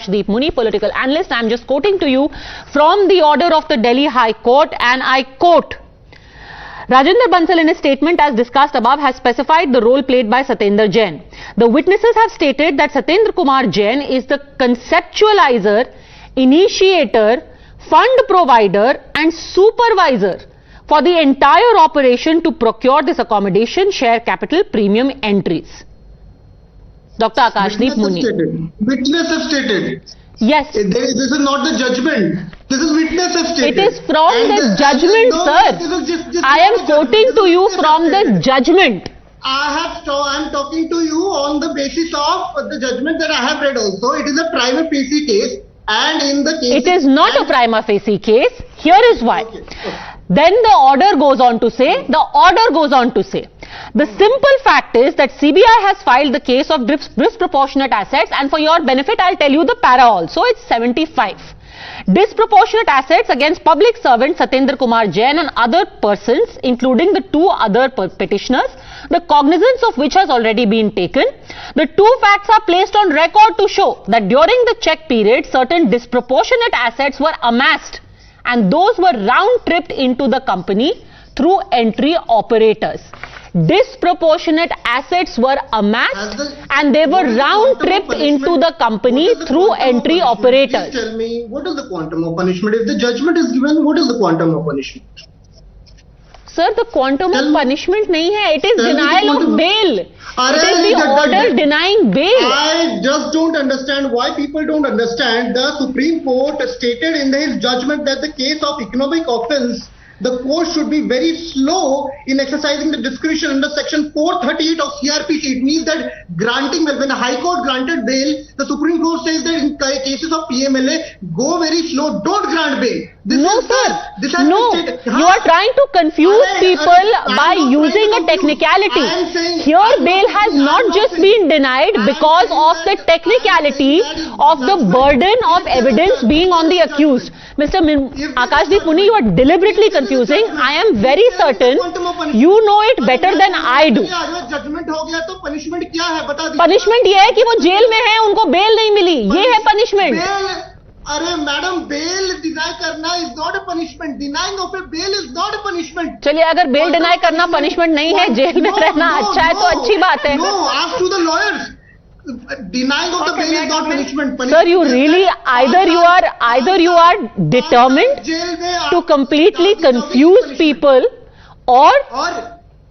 Deep Muni, political analyst. I'm just quoting to you from the order of the Delhi High Court, and I quote, Rajinder Bansal in his statement as discussed above has specified the role played by Satyendra Jain. The witnesses have stated that Satyendra Kumar Jain is the conceptualizer, initiator, fund provider and supervisor for the entire operation to procure this accommodation share capital premium entries. Dr. Akashdeep Muni. Witness have stated. Yes. This is not the judgment. This is witness have stated. It is from the judgment, sir. I am quoting to you from the judgment. I am talking to you on the basis of the judgment that I have read also. It is a prima facie case, and in the case... It is not a prima facie case. Here is why. Okay. Then the order goes on to say, the simple fact is that CBI has filed the case of disproportionate assets, and for your benefit I'll tell you the para also. It's 75. Disproportionate assets against public servant Satyendra Kumar Jain and other persons, including the two other petitioners, the cognizance of which has already been taken. The two facts are placed on record to show that during the check period certain disproportionate assets were amassed, and those were round-tripped into the company through entry operators. Disproportionate assets were amassed and they were round-tripped into the company through entry operators. Please tell me, what is the quantum of punishment? If the judgment is given, what is the quantum of punishment? Sir, the quantum of punishment nahi hai. It is denial of bail. It is the order denying bail. I just don't understand why people don't understand. The Supreme Court stated in his judgment that the case of economic offence, the court should be very slow in exercising the discretion under section 438 of CRPC. It means that granting, when the High Court granted bail, the Supreme Court says that in cases of PMLA, go very slow, don't grant bail. No, sir. No, you are trying to confuse people by using a technicality. Here, bail has not just been denied because of the technicality of the burden of evidence being on the accused. Mr. Akashdeep Muni, you are deliberately confusing. I am very certain you know it better than I do. Punishment ये है कि वो jail में है, उनको bell नहीं मिली. ये है punishment. अरे मैडम, बेल डिनाई करना is not a punishment. Denying of a bail is not a punishment. चलिए, अगर बेल डिनाई करना पनिशमेंट नहीं है, जेल में रहना अच्छा है, तो अच्छी बात है. No, ask to the lawyers. Denying of the bail is not punishment. Sir, you really either you are determined to completely confuse people or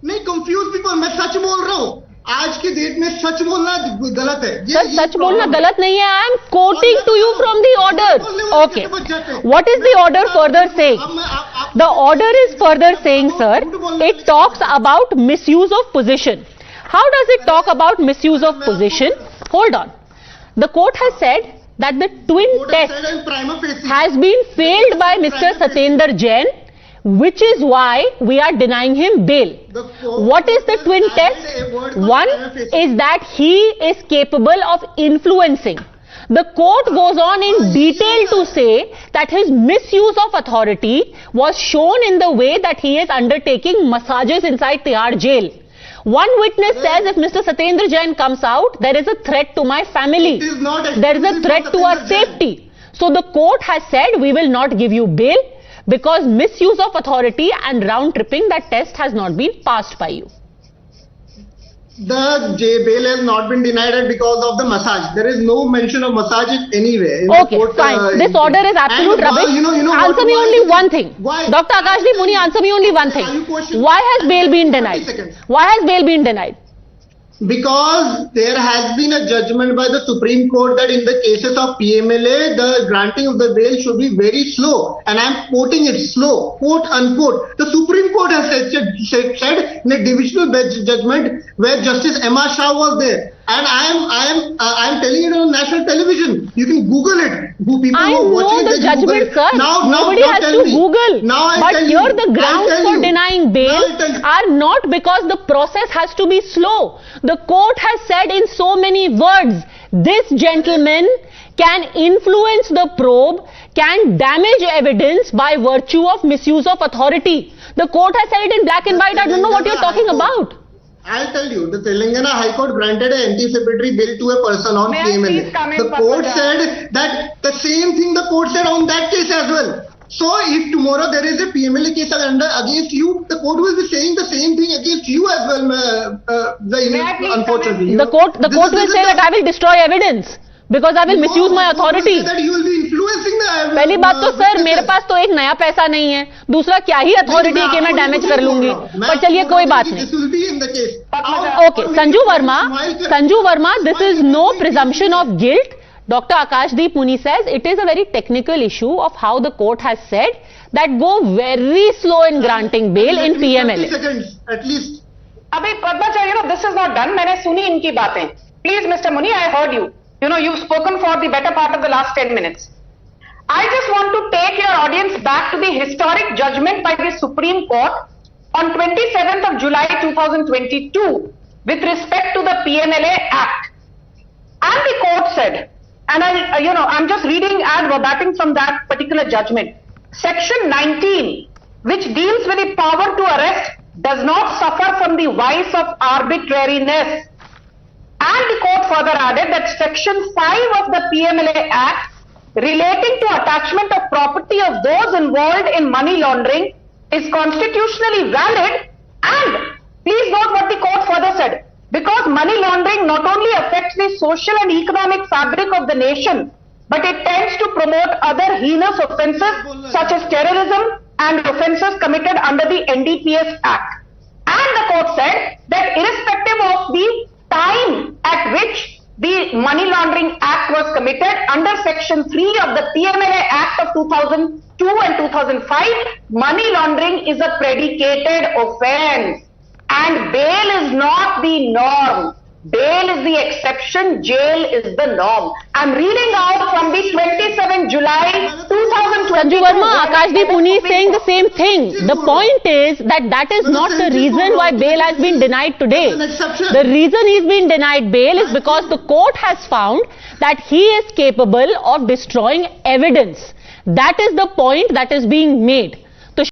नहीं confuse people. मैं सच बोल रहा हूँ. आज की डेट में सच बोलना गलत है. सर, सच बोलना गलत नहीं है. I am quoting to you from the order. Okay. What is the order further saying? The order is further saying, sir, it talks about misuse of position. How does it talk about misuse of position? Hold on. The court has said that the twin test has been failed by Mr. Satyendra Jain, which is why we are denying him bail. What is the twin test? One is that he is capable of influencing. The court goes on in detail to say that his misuse of authority was shown in the way that he is undertaking massages inside Tihar jail. One witness says if Mr. Satyendra Jain comes out, there is a threat to my family. There is a threat to our safety. So the court has said we will not give you bail because misuse of authority and round tripping, that test has not been passed by you. The bail has not been denied because of the massage. There is no mention of massage anywhere. Okay, fine. This order is absolute rubbish. Answer me only one thing. Why? Dr. Akashdeep Muni, answer me only one thing. Why has bail been denied? Why has bail been denied? Because there has been a judgment by the Supreme Court that in the cases of PMLA, the granting of the bail should be very slow. And I am quoting it, slow, quote unquote. The Supreme Court has said in a divisional judgment where Justice Emma Shah was there. And I am telling it on national television. You can Google it. I know the judgment, sir. Nobody has to Google. But here the grounds for denying bail are not because the process has to be slow. The court has said in so many words, this gentleman can influence the probe, can damage evidence by virtue of misuse of authority. The court has said it in black and white. I don't know what you're talking about. I'll tell you, the Telangana High Court granted an anticipatory bail to a person on May I PMLA. please come in, The court Padmaja? said that the same thing the court said on that case as well. So if tomorrow there is a PMLA case against you, the court will be saying the same thing against you as well. May I please Unfortunately, The court will say that I will destroy evidence because I will misuse my authority. That you will be influencing the. पहली बात तो sir मेरे पास तो एक नया पैसा नहीं है, दूसरा क्या ही अथॉरिटी है कि मैं डैमेज कर लूंगी, पर चलिए कोई बात नहीं. This will be in the case. Okay, Sanju Verma, this is no presumption of guilt. Dr. Akashdeep Muni says it is a very technical issue of how the court has said that go very slow in granting bail in 30 PMLA. seconds, at least. अभी पद्माचार्य, this is not done. मैंने सुनी इनकी बातें. Please, Mr. Muni, I heard you. You've spoken for the better part of the last 10 minutes. I just want to take your audience back to the historic judgment by the Supreme Court on 27th of July 2022 with respect to the PMLA Act. And the court said, and I'm just reading ad verbatim from that particular judgment. Section 19, which deals with the power to arrest, does not suffer from the vice of arbitrariness. And the court further added that Section 5 of the PMLA Act relating to attachment of property of those involved in money laundering is constitutionally valid. And please note what the court further said. Because money laundering not only affects the social and economic fabric of the nation, but it tends to promote other heinous offences such as terrorism and offences committed under the NDPS Act. And the court said that irrespective of the time at which the Money Laundering Act was committed under Section 3 of the PMLA Act of 2002 and 2005, money laundering is a predicated offence. And bail is not the norm. Bail is the exception, jail is the norm. I'm reading out from the 27 July 2022. Sanju Verma, Akashdeep Muni is saying the same thing. The point is that is not the reason why bail has been denied today. The reason he's been denied bail is because the court has found that he is capable of destroying evidence. That is the point that is being made.